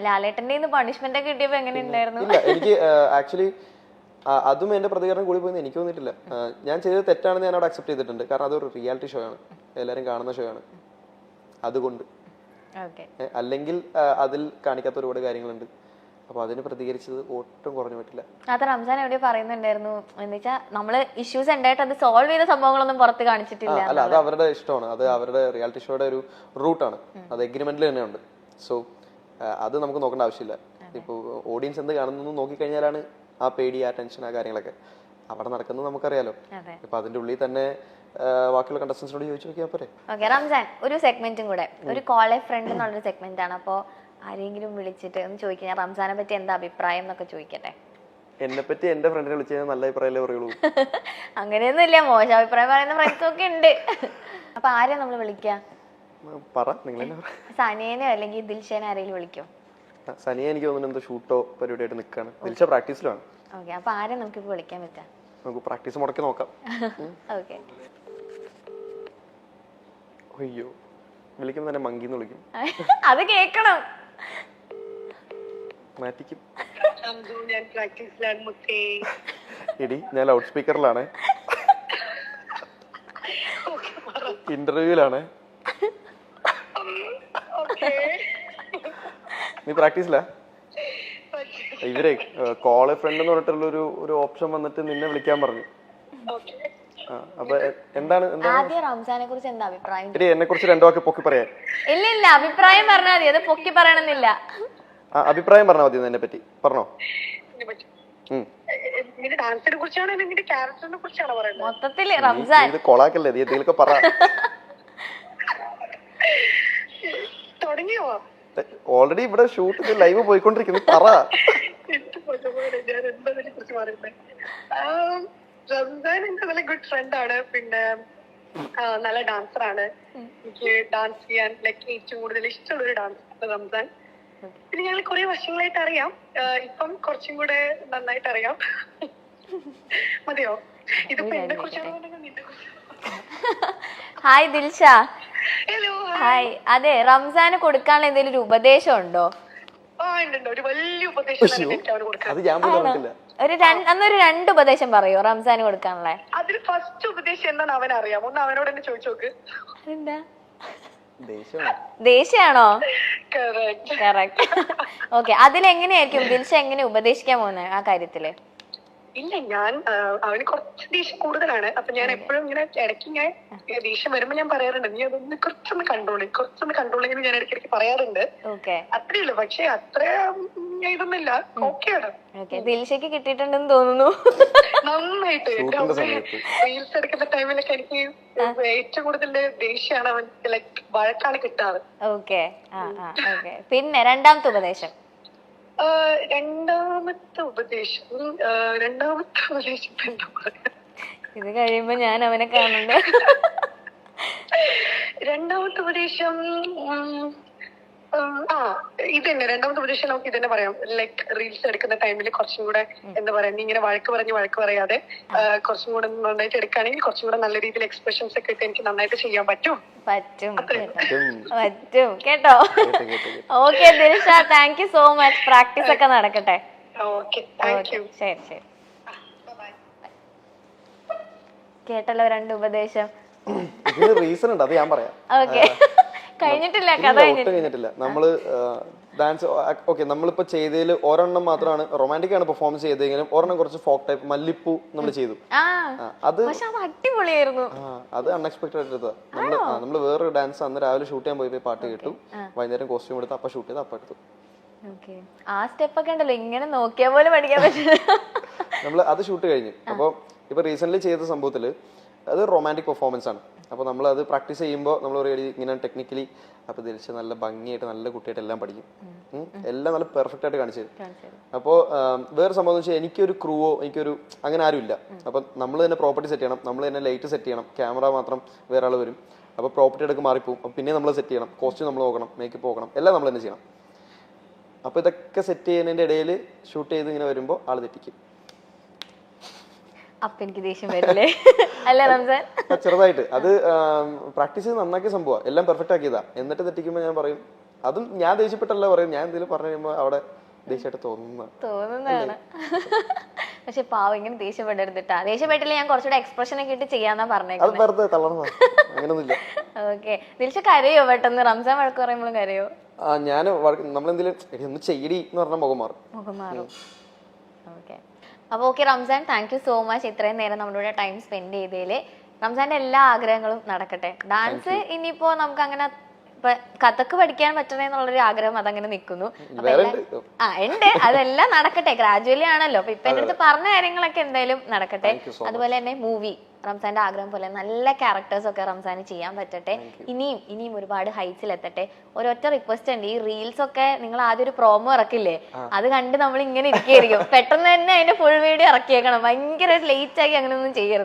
ലാലേട്ടന്റെ പണിഷ്മെന്റ് ഒക്കെ കിട്ടിയപ്പോ എങ്ങനെ ഉണ്ടായിരുന്നു? ഇല്ല, എനിക്ക് ആക്ച്വലി അതും എന്റെ പ്രതികരണം കൂടി പോയി എനിക്ക് തോന്നിയിട്ടില്ല. ഞാൻ ചെയ്തത് തെറ്റാണെന്ന് ഞാൻ അവിടെ അക്സെപ്റ്റ് ചെയ്തിട്ടുണ്ട്. കാരണം അതൊരു റിയാലിറ്റി ഷോ ആണ്, എല്ലാവരും കാണുന്ന ഷോ ആണ്. അതുകൊണ്ട് അല്ലെങ്കിൽ അതിൽ കാണിക്കാത്ത ഒരുപാട് കാര്യങ്ങളുണ്ട്. അപ്പൊ അതിന് പ്രതികരിച്ചത് ഒട്ടും കുറഞ്ഞു പറ്റില്ല. അത് റംസാൻ എവിടെ പറയുന്നുണ്ടായിരുന്നു എന്ന് വെച്ചാൽ നമ്മള് ഇഷ്യൂസ് ഉണ്ടായിട്ട് അത് സോൾവ് ചെയ്ത സംഭവങ്ങളൊന്നും പുറത്ത് കാണിച്ചിട്ടില്ല. അല്ല, അത് അവരുടെ ഇഷ്ടമാണ്, അത് അവരുടെ റിയാലിറ്റി ഷോയുടെ ഒരു റൂട്ടാണ്, അത് എഗ്രിമെന്റിൽ തന്നെയുണ്ട്. സോ അത് നമുക്ക് നോക്കേണ്ട ആവശ്യമില്ല. ഇപ്പൊ ഓഡിയൻസ് എന്ത് കാണുന്നു നോക്കിക്കഴിഞ്ഞാലാണ് ആ പേടി, ആ ടെൻഷൻ, ആ കാര്യങ്ങളൊക്കെ അവിടെ നടക്കുന്നത് നമുക്കറിയാലോ. ഇപ്പൊ അതിന്റെ ഉള്ളിൽ തന്നെ ബാക്കിയുള്ള കണ്ടസ്റ്റൻസിനോട് ചോദിച്ചു നോക്കിയാൽ പോരെ. റംസാൻ, ഒരു സെഗ്മെന്റും കൂടെ, ഒരു കോളേജ് ഫ്രണ്ട് എന്നുള്ളൊരു സെഗ്മെന്റ് ആണ്. അപ്പോ ആരെങ്കിലും വിളിച്ചിട്ട് ഒന്ന് ചോദിക്കാൻ റംസാനെ പറ്റി എന്താ അഭിപ്രായം എന്നൊക്കെ ചോദിക്കട്ടെ. എന്നെ പറ്റി എന്റെ ഫ്രണ്ടിനെ വിളിച്ചു കഴിഞ്ഞാൽ നല്ല അഭിപ്രായമല്ലേ പറയുള്ളൂ. അങ്ങനെയൊന്നും ഇല്ല, മോശം അഭിപ്രായം പറയുന്ന ഫ്രണ്ട്സ് ഒക്കെ ഉണ്ട്. അപ്പൊ ആരെയാ നമ്മള് വിളിക്കുക? സനിയനെ അല്ലെങ്കിൽ ദിൽഷനെ ആരെങ്കിലും വിളിക്കോ? സനിയ എനിക്ക് തോന്നുന്നു എന്തോ ഷൂട്ടോ പരിപാടിയായിട്ട് നിൽക്കാണ്. ദിൽഷ പ്രാക്ടീസിലാണ്. ഓക്കെ, അപ്പൊ ആരെ നമുക്ക് വിളിക്കാൻ പറ്റാം? നമുക്ക് പ്രാക്ടീസ് മുടക്കി നോക്കാം. ഓക്കെ. അയ്യോ, വിളിക്കുമ്പോ തന്നെ മങ്കിന്ന് വിളിക്കും. അത് കേക്കണം. മാറ്റിക്കും. എടി, ഞാൻ ലൗഡ് സ്പീക്കറിലാണ്, ഇന്റർവ്യൂലാണ്. നീ പ്രാക്ടീസിലാ? ഇവരെ കോളേജ് ഫ്രണ്ട് എന്ന് പറഞ്ഞിട്ടുള്ള ഒരു ഓപ്ഷൻ വന്നിട്ട് നിന്നെ വിളിക്കാൻ പറഞ്ഞു. അപ്പൊ എന്താണ് റംസാനെ കുറിച്ച് എന്താ അഭിപ്രായം? എന്നെ കുറിച്ച് രണ്ടു വാക്ക് പൊക്കി പറയാൻ? ഇല്ല, അഭിപ്രായം പറഞ്ഞാൽ മതി, അത് പൊക്കി പറയണമെന്നില്ല. അഭിപ്രായം പറഞ്ഞാൽ മതി. എന്നെ പറ്റി പറഞ്ഞോ. മൊത്തത്തില് റംസാൻ ഇത് കൊളാക്കല്ലേ, നീ എന്തെങ്കിലുമൊക്കെ പറ. ഓൾറെഡി ഇവിടെ ഷൂട്ട് ലൈവ് പോയിക്കൊണ്ടിരിക്കുന്നു, പറ. റംസാൻ എന്റെ നല്ല ഗുഡ് ഫ്രണ്ട് ആണ്. പിന്നെ നല്ല ഡാൻസർ ആണ്. എനിക്ക് ഡാൻസ് ചെയ്യാൻ ഏറ്റവും കൂടുതൽ ഇഷ്ടമുള്ള ഒരു ഡാൻസർ റംസാൻ. പിന്നെ ഞങ്ങൾ കുറെ വർഷങ്ങളായിട്ട് അറിയാം. ഇപ്പം കുറച്ചും കൂടെ നന്നായിട്ട് അറിയാം. മതിയോ? ഇതിപ്പോ എന്നെ കുറിച്ചാണോ നിന്നെ കുറിച്ചാണോ? ഹായ് ദിൽഷ. ഹായ്. അതെ, റംസാന് കൊടുക്കാനുള്ള എന്തെങ്കിലും ഒരു ഉപദേശം ഉണ്ടോ? ഒരു വലിയ ഉപദേശം അന്നൊരു 2 ഉപദേശം പറയോ റംസാന് കൊടുക്കാനുള്ള? അതിൽ ഫസ്റ്റ് ഉപദേശം എന്താന്ന് അവനറിയാം. ഒന്ന് അവനോട് തന്നെ ചോദിച്ചു നോക്ക്. അതെന്താ? ദേഷ്യാണോ? കറക്റ്റ്. ഓക്കെ, അതിലെങ്ങനെയായിരിക്കും ദിൽഷ എങ്ങനെ ഉപദേശിക്കാൻ പോകുന്നത് ആ കാര്യത്തില്? ഇല്ല, ഞാൻ അവന് കുറച്ച് ദേഷ്യം കൂടുതലാണ്. അപ്പൊ ഞാൻ എപ്പോഴും ഇങ്ങനെ ഇടയ്ക്ക് ഞാൻ ദേഷ്യം വരുമ്പോ ഞാൻ പറയാറുണ്ട്, നീ അതൊന്ന് കുറച്ചൊന്ന് കൺട്രോൾ ചെയ്യുന്ന ഞാൻ ഇടയ്ക്കിടയ്ക്ക് പറയാറുണ്ട്. അത്രേ ഉള്ളൂ. പക്ഷെ അത്ര ഇതൊന്നുമില്ല, ഓക്കെയാണ്. ദിൽഷയ്ക്ക് കിട്ടിയിട്ടുണ്ടെന്ന് തോന്നുന്നു നന്നായിട്ട്. റീൽസ് എടുക്കുന്ന ടൈമിലൊക്കെ എനിക്ക് ഏറ്റവും കൂടുതൽ ദേഷ്യമാണ് അവൻ വഴക്കാണ് കിട്ടാറ്. ഓക്കെ. പിന്നെ രണ്ടാമത്തെ ഉപദേശം? രണ്ടാമത്തെ ഉപദേശം എന്താ പറയാ? ഇത് കഴിയുമ്പോ ഞാൻ അവനെ കാണുന്നുണ്ട്. രണ്ടാമത്തെ ഉപദേശം ഇത് തന്നെ. രണ്ടാമത്തെ ഉപദേശം നമുക്ക് ഇത് തന്നെ പറയാം. റീൽസ് എടുക്കുന്ന ടൈമിൽ കുറച്ചും കൂടെ എന്താ പറയാ, നീ ഇങ്ങനെ വഴക്ക് പറയാതെ കുറച്ചും കൂടെ നന്നായിട്ട് എടുക്കുകയാണെങ്കിൽ കുറച്ചും കൂടെ നല്ല രീതിയിൽ എക്സ്പ്രഷൻസ് ഒക്കെ ഇട്ട് എനിക്ക് നന്നായിട്ട് ചെയ്യാൻ പറ്റും കേട്ടോ. Okay Dilsha, thank you so much. Practice ഒക്കെ നടക്കട്ടെ. ശരി. കേട്ടല്ലോ 2 ഉപദേശം. റീസൺ ഉണ്ട്, അത് ഞാൻ പറയാം. ഓക്കെ, കഴിഞ്ഞിട്ടില്ല, കഥ കഴിഞ്ഞിട്ടില്ല. നമ്മള് ഡാൻസ് ഓക്കെ, നമ്മളിപ്പോ ചെയ്തതിൽ ഒരെണ്ണം മാത്രമാണ് റൊമാൻറ്റിക് ആണ് പെർഫോമൻസ് ചെയ്തെങ്കിലും ഒരെണ്ണം കുറച്ച് ഫോക്ക് ടൈപ്പ് മല്ലിപ്പൂ നമ്മൾ ചെയ്തു. അത് അടിപൊളിയായിരുന്നു. അത് അൺഎക്സ്പെക്ടഡ് ആയിട്ട് നമ്മള് വേറൊരു ഡാൻസ് അന്ന് രാവിലെ ഷൂട്ട് ചെയ്യാൻ പോയി പാട്ട് കേട്ടു, വൈകുന്നേരം കോസ്റ്റ്യൂം എടുത്ത് അപ്പൊ ഷൂട്ട് ചെയ്ത് അപ്പൊ എടുത്തു. ആ സ്റ്റെപ്പ് ഒക്കെ ഉണ്ടല്ലോ, ഇങ്ങനെ നോക്കിയാൽ പോലും പഠിക്കാൻ പറ്റില്ല. നമ്മള് അത് ഷൂട്ട് കഴിഞ്ഞു. അപ്പൊ ഇപ്പൊ റീസെന്റ് ചെയ്ത സംഭവത്തില് അത് റൊമാൻറ്റിക് പെർഫോമൻസ് ആണ്. അപ്പോൾ നമ്മൾ അത് പ്രാക്ടീസ് ചെയ്യുമ്പോൾ നമ്മൾ പറയുക ഇങ്ങനെ ടെക്നിക്കലി അപ്പോൾ തിരിച്ച് നല്ല ഭംഗിയായിട്ട് നല്ല കുട്ടിയായിട്ട് എല്ലാം പഠിക്കും. എല്ലാം നല്ല പെർഫെക്റ്റ് ആയിട്ട് കാണിച്ചു തരും. അപ്പോൾ വേറെ സംഭവം എന്ന് വെച്ചാൽ എനിക്കൊരു ക്രൂവോ എനിക്കൊരു അങ്ങനെ ആരും ഇല്ല. അപ്പം നമ്മൾ തന്നെ പ്രോപ്പർട്ടി സെറ്റ് ചെയ്യണം, നമ്മൾ തന്നെ ലൈറ്റ് സെറ്റ് ചെയ്യണം, ക്യാമറ മാത്രം വേറെ ആൾ വരും. അപ്പോൾ പ്രോപ്പർട്ടി എടുക്ക് മാറിപ്പോവും. അപ്പം പിന്നെ നമ്മൾ സെറ്റ് ചെയ്യണം, കോസ്റ്റ്യൂം നമ്മൾ നോക്കണം, മേക്കപ്പ് നോക്കണം, എല്ലാം നമ്മൾ തന്നെ ചെയ്യണം. അപ്പോൾ ഇതൊക്കെ സെറ്റ് ചെയ്യുന്നതിൻ്റെ ഇടയിൽ ഷൂട്ട് ചെയ്ത് ഇങ്ങനെ വരുമ്പോൾ ആൾ തെറ്റിക്കും. അപ്പൊ എനിക്ക് ദേഷ്യം വരില്ലേ? അല്ല റംസാൻ, ചെറുതായിട്ട് അത് പ്രാക്ടീസ് ചെയ്ത് നന്നാക്കിയ സംഭവം, എല്ലാം പെർഫെക്റ്റ് ആക്കിയതാ. എന്നിട്ട് തെറ്റിക്കുമ്പോൾ ഞാൻ പറയും അതും ഞാൻ ദേഷ്യപ്പെട്ടല്ല പറയും, ഞാൻ എന്തെങ്കിലും പറഞ്ഞു കഴിയുമ്പോൾ അവിടെ ദേഷ്യമായിട്ട് തോന്നുന്നതാണ്. പക്ഷെ പാവം ഇങ്ങനെ ദേഷ്യപ്പെടരുതിട്ടാ. ദേഷ്യപ്പെട്ടില്ല ഞാൻ കുറച്ചുകൂടെ എക്സ്പ്രഷൻ ഒക്കെ ഇട്ട് ചെയ്യാന്നാ അത് പറഞ്ഞേക്കുന്നത്. വെറുതെ തള്ളണ അങ്ങനൊന്നുമില്ല. ഓക്കെ. ദിൽഷ കരയോ പെട്ടെന്ന്? റംസാൻ വഴക്ക് പറയുമ്പോഴും കരയോ? ഞാൻ നമ്മളെന്തെങ്കിലും ഒന്ന് ചെയ്യടി എന്ന് പറഞ്ഞ മുഖം മാറും. മുഖം മാറും. ഓക്കെ. അപ്പൊ okay Ramzan, thank you so much ഇത്രയും നേരം നമ്മുടെ കൂടെ ടൈം സ്പെൻഡ് ചെയ്തതില്. റംസാന്റെ എല്ലാ ആഗ്രഹങ്ങളും നടക്കട്ടെ. ഡാൻസ് ഇനിയിപ്പോ നമുക്ക് അങ്ങനെ കഥക്ക് പഠിക്കാൻ പറ്റണേന്നുള്ളൊരു ആഗ്രഹം അതങ്ങനെ നിൽക്കുന്നു. ഉണ്ട്, അതെല്ലാം നടക്കട്ടെ. ഗ്രാജുവലി ആണല്ലോ. അപ്പൊ ഇപ്പൊ എന്റെ അടുത്ത് പറഞ്ഞ കാര്യങ്ങളൊക്കെ എന്തായാലും നടക്കട്ടെ. അതുപോലെ തന്നെ മൂവി റംസാന്റെ ആഗ്രഹം പോലെ നല്ല ക്യാരക്ടേഴ്സ് ഒക്കെ റംസാന് ചെയ്യാൻ പറ്റട്ടെ. ഇനിയും ഒരുപാട് ഹൈറ്റ്സിൽ എത്തട്ടെ. ഒരൊറ്റ റിക്വസ്റ്റ് ഉണ്ട്, ഈ റീൽസ് ഒക്കെ നിങ്ങൾ ആദ്യം ഒരു പ്രോമോ ഇറക്കില്ലേ, അത് കണ്ട് നമ്മൾ ഇങ്ങനെ ഇരിക്കുകയായിരിക്കും. പെട്ടെന്ന് തന്നെ അതിന്റെ ഫുൾ വീഡിയോ ഇറക്കിയേക്കണം. ഭയങ്കര ലേറ്റ് ആക്കി അങ്ങനെ ഒന്നും ചെയ്യരുത്.